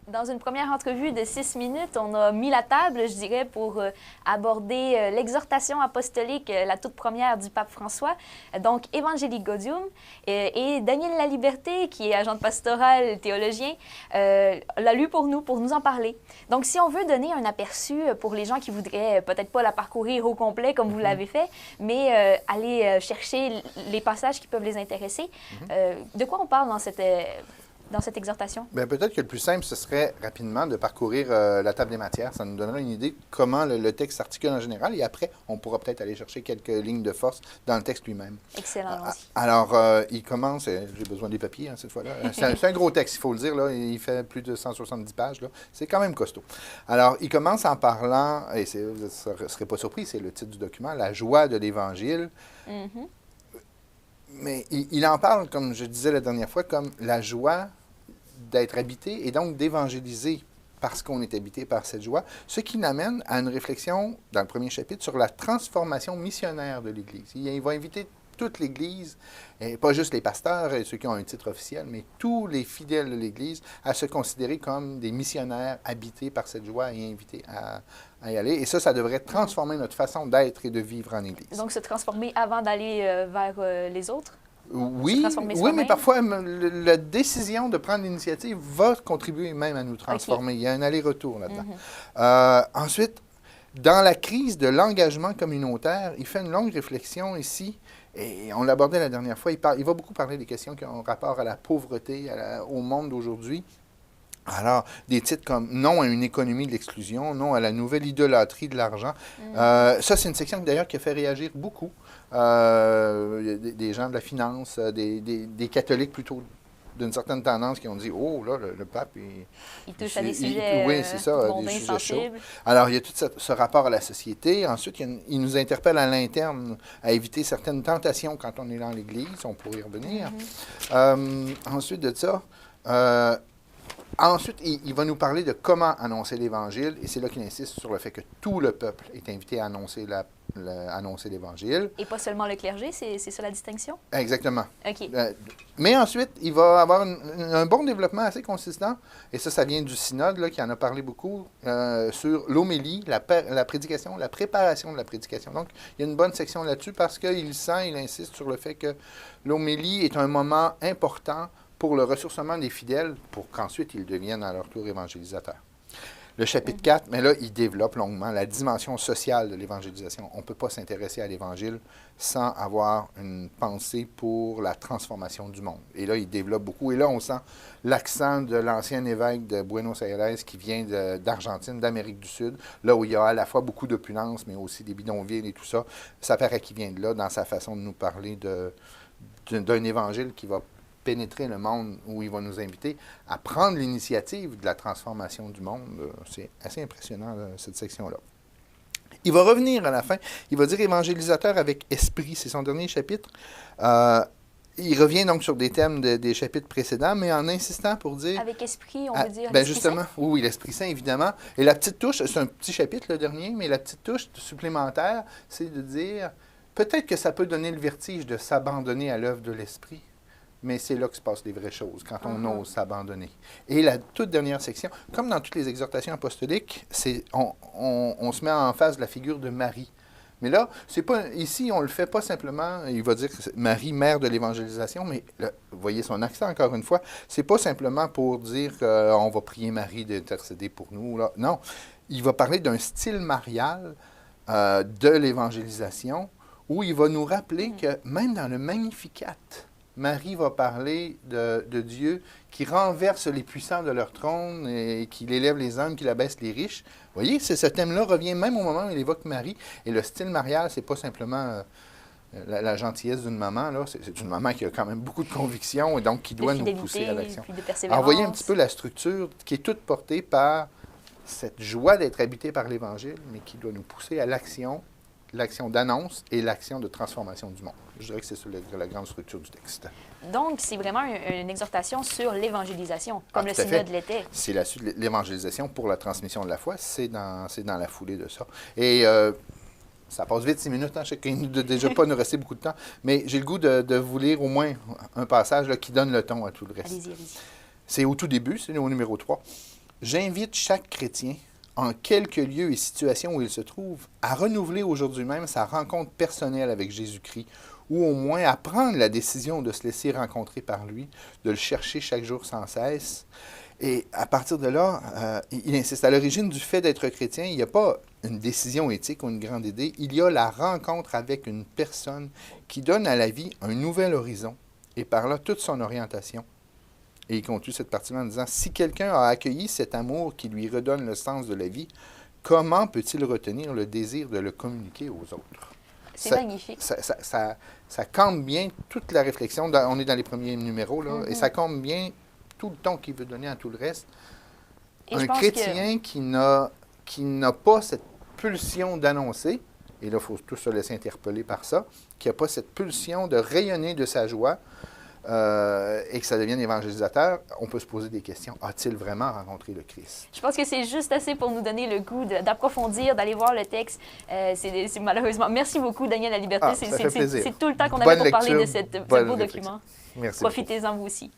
Dans une première entrevue de 6 minutes, on a mis la table, je dirais, pour aborder l'exhortation apostolique, la toute première du pape François, donc Evangelii Gaudium, et Daniel Laliberté, qui est agent pastoral, théologien, l'a lu pour nous en parler. Donc, si on veut donner un aperçu pour les gens qui voudraient peut-être pas la parcourir au complet comme vous l'avez fait, mais aller chercher les passages qui peuvent les intéresser, de quoi on parle dans cette exhortation? Bien, peut-être que le plus simple, ce serait rapidement de parcourir la table des matières. Ça nous donnerait une idée de comment le texte s'articule en général. Et après, on pourra peut-être aller chercher quelques lignes de force dans le texte lui-même. Excellent, allons-y. Alors, il commence, j'ai besoin des papiers cette fois-là. C'est un gros texte, il faut le dire. Là, il fait plus de 170 pages. C'est quand même costaud. Alors, il commence en parlant, et vous ne serez pas surpris, c'est le titre du document, La joie de l'Évangile. Mais il en parle, comme je disais la dernière fois, comme la joie d'être habité et donc d'évangéliser parce qu'on est habité par cette joie, ce qui l'amène à une réflexion, dans le premier chapitre, sur la transformation missionnaire de l'Église. Il va inviter toute l'Église, et pas juste les pasteurs et ceux qui ont un titre officiel, mais tous les fidèles de l'Église, à se considérer comme des missionnaires habités par cette joie et invités à y aller. Et ça devrait transformer notre façon d'être et de vivre en Église. Donc, se transformer avant d'aller vers les autres? Oui, mais parfois, la décision de prendre l'initiative va contribuer même à nous transformer. Okay. Il y a un aller-retour là-dedans. Ensuite, dans la crise de l'engagement communautaire, il fait une longue réflexion ici, et on l'abordait la dernière fois, il va beaucoup parler des questions qui ont rapport à la pauvreté, au monde d'aujourd'hui. Alors, des titres comme « Non à une économie de l'exclusion »,« Non à la nouvelle idolâtrie de l'argent ». Ça, c'est une section d'ailleurs qui a fait réagir beaucoup. Des gens de la finance, des catholiques plutôt d'une certaine tendance qui ont dit « Oh, là, le pape, il touche à des sujets oui, c'est ça, des sujets chauds. » Alors, il y a tout ce rapport à la société. Ensuite, il nous interpelle à l'interne à éviter certaines tentations quand on est dans l'Église. On pourrait y revenir. Ensuite de ça... Ensuite, il va nous parler de comment annoncer l'Évangile, et c'est là qu'il insiste sur le fait que tout le peuple est invité à annoncer l'Évangile. Et pas seulement le clergé, c'est ça la distinction? Exactement. OK. Mais ensuite, il va avoir un bon développement assez consistant, et ça vient du synode, là, qui en a parlé beaucoup, sur l'homélie, la prédication, la préparation de la prédication. Donc, il y a une bonne section là-dessus parce qu'il insiste sur le fait que l'homélie est un moment important pour le ressourcement des fidèles, pour qu'ensuite ils deviennent à leur tour évangélisateurs. Le chapitre 4, mais là, il développe longuement la dimension sociale de l'évangélisation. On ne peut pas s'intéresser à l'Évangile sans avoir une pensée pour la transformation du monde. Et là, il développe beaucoup. Et là, on sent l'accent de l'ancien évêque de Buenos Aires qui vient d'Argentine, d'Amérique du Sud, là où il y a à la fois beaucoup d'opulence, mais aussi des bidonvilles et tout ça. Ça paraît qu'il vient de là dans sa façon de nous parler d'un évangile qui va pénétrer le monde, où il va nous inviter à prendre l'initiative de la transformation du monde. C'est assez impressionnant, cette section-là. Il va revenir à la fin, il va dire « évangélisateur avec esprit », c'est son dernier chapitre. Il revient donc sur des thèmes des chapitres précédents, mais en insistant pour dire... Avec esprit, on veut dire l'Esprit justement, Saint? Oui, l'Esprit Saint, évidemment. Et la petite touche, c'est un petit chapitre, le dernier, mais la petite touche supplémentaire, c'est de dire, peut-être que ça peut donner le vertige de s'abandonner à l'œuvre de l'Esprit, mais c'est là que se passent les vraies choses, quand on ose s'abandonner. Et la toute dernière section, comme dans toutes les exhortations apostoliques, on se met en face de la figure de Marie. Mais là, ici, on ne le fait pas simplement, il va dire que c'est Marie, mère de l'évangélisation, mais là, vous voyez son accent encore une fois, c'est pas simplement pour dire qu'on va prier Marie d'intercéder pour nous. Là. Non, il va parler d'un style marial de l'évangélisation, où il va nous rappeler que même dans le Magnificat, Marie va parler de Dieu qui renverse les puissants de leur trône et qui élève les hommes, qui abaisse les riches. Vous voyez, ce thème-là revient même au moment où il évoque Marie. Et le style marial, c'est pas simplement la gentillesse d'une maman. Là. C'est une maman qui a quand même beaucoup de convictions et donc qui doit nous pousser à l'action. Alors, vous voyez un petit peu la structure qui est toute portée par cette joie d'être habitée par l'Évangile, mais qui doit nous pousser à l'action d'annonce et l'action de transformation du monde. Je dirais que c'est la grande structure du texte. Donc, c'est vraiment une exhortation sur l'évangélisation, comme le synode l'était. C'est la suite de l'évangélisation pour la transmission de la foi. C'est dans la foulée de ça. Et ça passe vite, 6 minutes. Je sais qu'il ne doit déjà pas nous rester beaucoup de temps. Mais j'ai le goût de vous lire au moins un passage là, qui donne le ton à tout le reste. Allez-y, allez-y. C'est au tout début, c'est au numéro 3. « J'invite chaque chrétien, en quelque lieu et situation où il se trouve, à renouveler aujourd'hui même sa rencontre personnelle avec Jésus-Christ, ou au moins à prendre la décision de se laisser rencontrer par lui, de le chercher chaque jour sans cesse. Et à partir de là, il insiste, à l'origine du fait d'être chrétien, il n'y a pas une décision éthique ou une grande idée, il y a la rencontre avec une personne qui donne à la vie un nouvel horizon, et par là toute son orientation. Et il conclut cette partie en disant, si quelqu'un a accueilli cet amour qui lui redonne le sens de la vie, comment peut-il retenir le désir de le communiquer aux autres? C'est magnifique. Ça campe bien toute la réflexion. On est dans les premiers numéros, là, et ça campe bien tout le ton qu'il veut donner à tout le reste. Et un chrétien qui n'a pas cette pulsion d'annoncer, et là, il faut tous se laisser interpeller par ça, qui n'a pas cette pulsion de rayonner de sa joie, et que ça devienne évangélisateur, on peut se poser des questions. A-t-il vraiment rencontré le Christ? Je pense que c'est juste assez pour nous donner le goût d'approfondir, d'aller voir le texte. C'est malheureusement. Merci beaucoup, Daniel La Liberté. Ça fait plaisir. C'est tout le temps qu'on avait pour parler de ce beau réflexion. document. Merci. Profitez-en vous aussi.